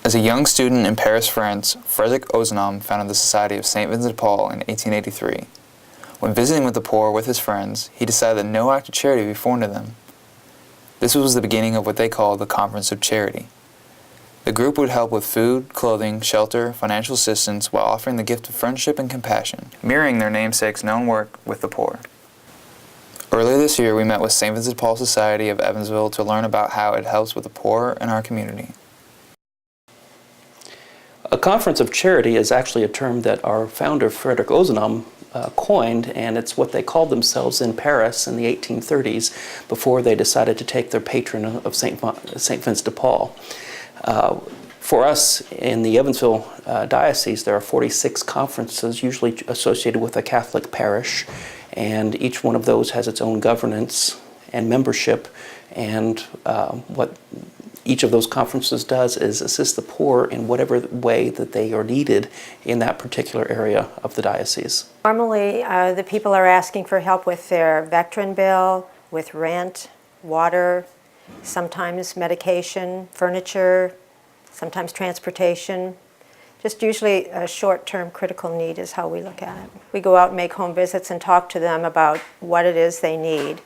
As a young student in Paris, France, Frederick Ozanam founded the Society of St. Vincent de Paul in 1883. When visiting with the poor with his friends, he decided that no act of charity would be foreign to them. This was the beginning of what they called the Conference of Charity. The group would help with food, clothing, shelter, financial assistance, while offering the gift of friendship and compassion, mirroring their namesake's known work with the poor. Earlier this year, we met with St. Vincent de Paul Society of Evansville to learn about how it helps with the poor in our community. A conference of charity is actually a term that our founder, Frederick Ozanam, coined, and it's what they called themselves in Paris in the 1830s before they decided to take their patron of St. Vincent de Paul. For us in the Evansville diocese, there are 46 conferences usually associated with a Catholic parish, and each one of those has its own governance and membership, and what each of those conferences does is assist the poor in whatever way that they are needed in that particular area of the diocese. Normally, the people are asking for help with their veteran bill, with rent, water, sometimes medication, furniture, sometimes transportation. Just usually a short-term critical need is how we look at it. We go out and make home visits and talk to them about what it is they need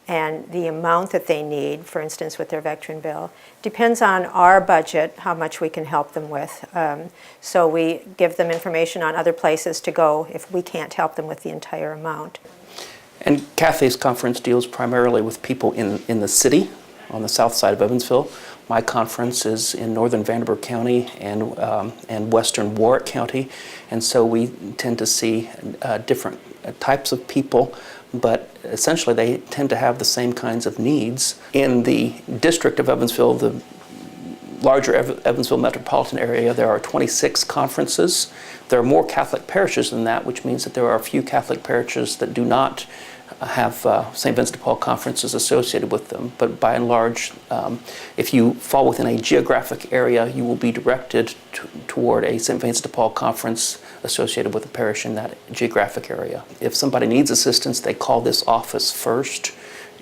and the amount that they need, for instance, with their veteran bill. Depends on our budget, how much we can help them with. So we give them information on other places to go if we can't help them with the entire amount. And Kathy's conference deals primarily with people in the city, on the south side of Evansville. My conference is in northern Vanderburgh County and western Warwick County, and so we tend to see different types of people, but essentially they tend to have the same kinds of needs. In the district of Evansville, the larger Evansville metropolitan area, there are 26 conferences. There are more Catholic parishes than that, which means that there are a few Catholic parishes that do not have St. Vincent de Paul conferences associated with them. But by and large, if you fall within a geographic area, you will be directed toward a St. Vincent de Paul conference associated with a parish in that geographic area. If somebody needs assistance, they call this office first,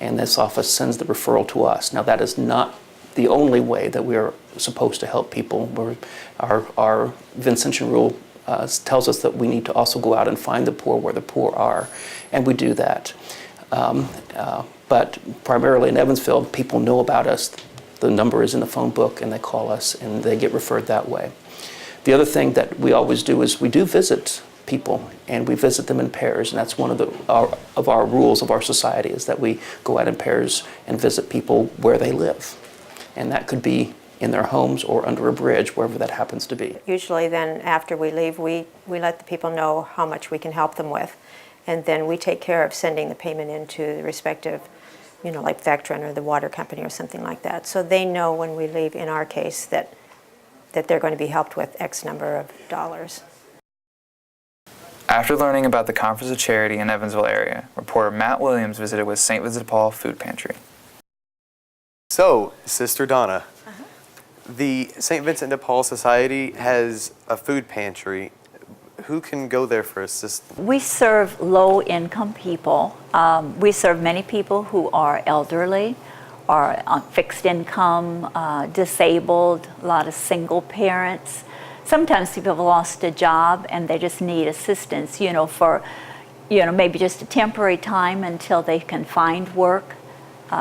and this office sends the referral to us. Now, that is not the only way that we are supposed to help people. Our Vincentian rule tells us that we need to also go out and find the poor where the poor are, and we do that. But primarily in Evansville, people know about us. The number is in the phone book, and they call us, and they get referred that way. The other thing that we always do is we do visit people, and we visit them in pairs, and that's one of our rules of our society, is that we go out in pairs and visit people where they live. And that could be in their homes or under a bridge, wherever that happens to be. Usually then after we leave, we let the people know how much we can help them with, and then we take care of sending the payment into the respective, like Vectron or the water company or something like that. So they know when we leave, in our case, that they're going to be helped with X number of dollars. After learning about the Conference of Charity in Evansville area, reporter Matt Williams visited with St. Vincent de Paul Food Pantry. So, Sister Donna, the St. Vincent de Paul Society has a food pantry. Who can go there for assistance? We serve low-income people. We serve many people who are elderly, are on fixed income, disabled, a lot of single parents. Sometimes people have lost a job and they just need assistance, for, maybe just a temporary time until they can find work.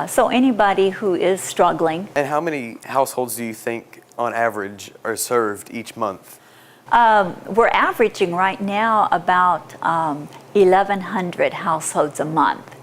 So anybody who is struggling. And how many households do you think, on average, are served each month? We're averaging right now about 1,100 households a month.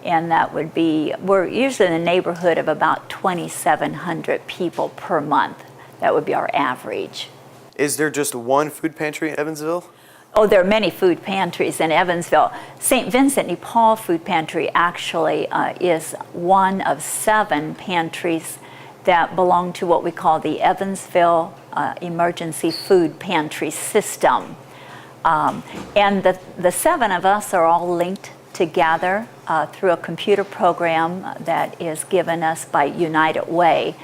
And that would be, we're usually in the neighborhood of about 2,700 people per month. That would be our average. Is there just one food pantry in Evansville? Oh, there are many food pantries in Evansville. St. Vincent de Paul Food Pantry actually is one of 7 pantries that belong to what we call the Evansville Emergency Food Pantry System. And the 7 of us are all linked together through a computer program that is given us by United Way,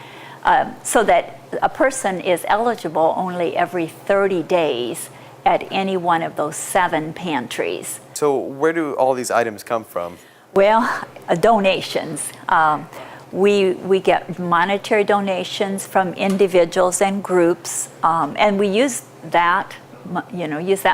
so that a person is eligible only every 30 days at any one of those 7 pantries. So where do all these items come from? Well, donations. We get monetary donations from individuals and groups, and we use that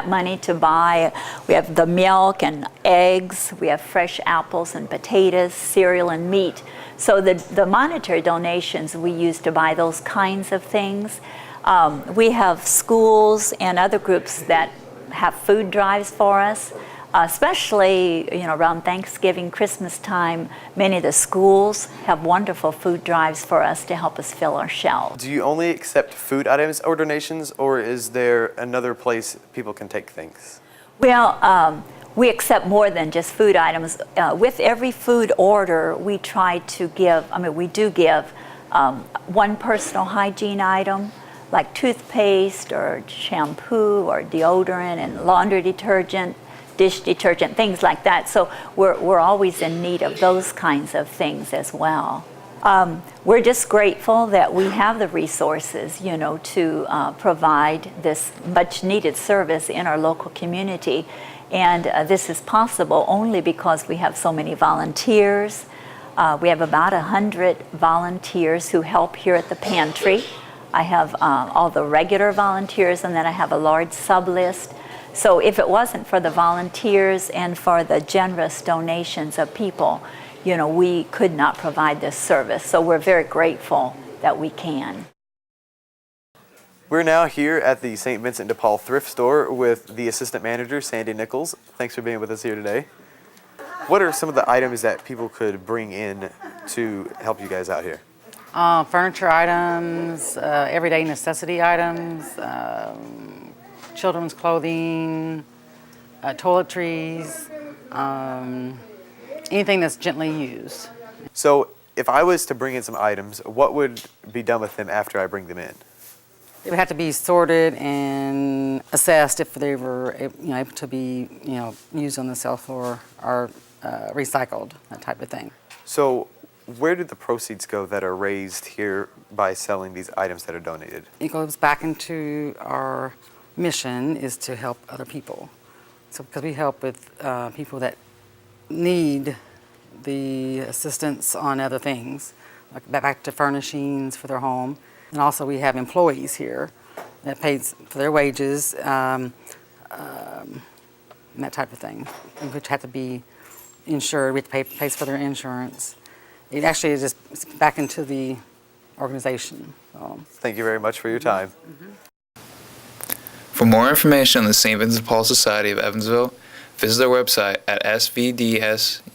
money to buy. We have the milk and eggs, we have fresh apples and potatoes, cereal and meat. So the monetary donations we use to buy those kinds of things. We have schools and other groups that have food drives for us, especially around Thanksgiving, Christmas time. Many of the schools have wonderful food drives for us to help us fill our shelves. Do you only accept food items or donations, or is there another place people can take things? Well, we accept more than just food items. With every food order, we try to give, we do give one personal hygiene item, like toothpaste or shampoo or deodorant and laundry detergent, dish detergent, things like that. So we're always in need of those kinds of things as well. We're just grateful that we have the resources, to provide this much needed service in our local community. And this is possible only because we have so many volunteers. We have about 100 volunteers who help here at the pantry. I have all the regular volunteers, and then I have a large sub list. So if it wasn't for the volunteers and for the generous donations of people, we could not provide this service. So we're very grateful that we can. We're now here at the St. Vincent de Paul Thrift Store with the assistant manager, Sandy Nichols. Thanks for being with us here today. What are some of the items that people could bring in to help you guys out here? Furniture items, everyday necessity items, children's clothing, toiletries, anything that's gently used. So if I was to bring in some items, what would be done with them after I bring them in? They would have to be sorted and assessed if they were able to be used on the sale floor or recycled, that type of thing. So where do the proceeds go that are raised here by selling these items that are donated? It goes back into our mission, is to help other people. So because we help with people that need the assistance on other things, like back to furnishings for their home. And also we have employees here that pays for their wages, and that type of thing, which have to be insured. We have to pay for their insurance. It actually is just back into the organization. So. Thank you very much for your time. Mm-hmm. For more information on the St. Vincent de Paul Society of Evansville, visit their website at svdsusa.org.